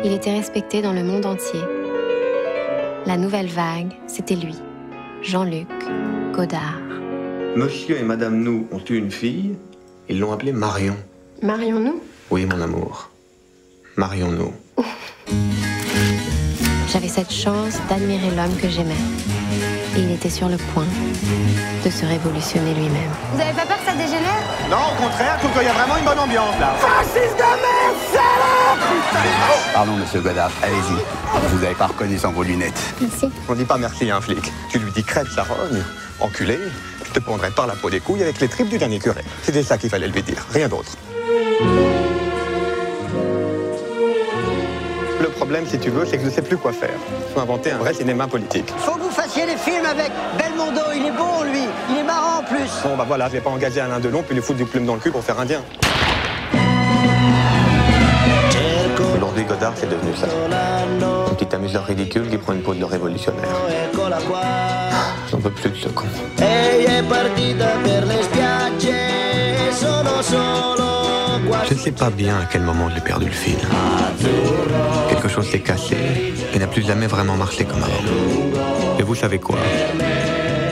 Il était respecté dans le monde entier. La nouvelle vague, c'était lui, Jean-Luc Godard. Monsieur et Madame Nou ont eu une fille, ils l'ont appelée Marion. Marions-nous? Oui, mon amour. Marions-nous. J'avais cette chance d'admirer l'homme que j'aimais. Et il était sur le point de se révolutionner lui-même. Vous avez pas peur que ça dégénère? Non, au contraire, je trouve qu'il y a vraiment une bonne ambiance là. Fasciste de merde, salope! Pardon, monsieur Godard, allez-y. Je vous avais pas reconnu sans vos lunettes. Merci. On dit pas merci à un flic. Tu lui dis crève sa rogne, enculé, je te pondrai par la peau des couilles avec les tripes du dernier curé. C'était ça qu'il fallait lui dire, rien d'autre. Le problème, si tu veux, c'est que je ne sais plus quoi faire. Il faut inventer un vrai cinéma politique. Faut que vous fassiez les films avec Belmondo, il est bon lui, il est marrant en plus. Bon bah voilà, je vais pas engager Alain Delon puis lui foutre du plume dans le cul pour faire indien. Aujourd'hui, Godard, c'est devenu ça. Un petit amuseur ridicule qui prend une peau de révolutionnaire. J'en peux plus de ce con. Je ne sais pas bien à quel moment j'ai perdu le fil. Quelque chose s'est cassé et n'a plus jamais vraiment marché comme avant. Et vous savez quoi?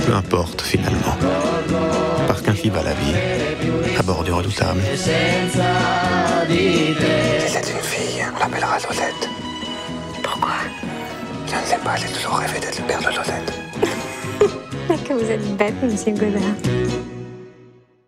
Peu importe finalement. Parce qu'ainsi va la vie, à bord du Redoutable. C'est une fille, on l'appellera Josette. Pourquoi? Je ne sais pas, j'ai toujours rêvé d'être le père de Josette. Que vous êtes bête, monsieur Godard.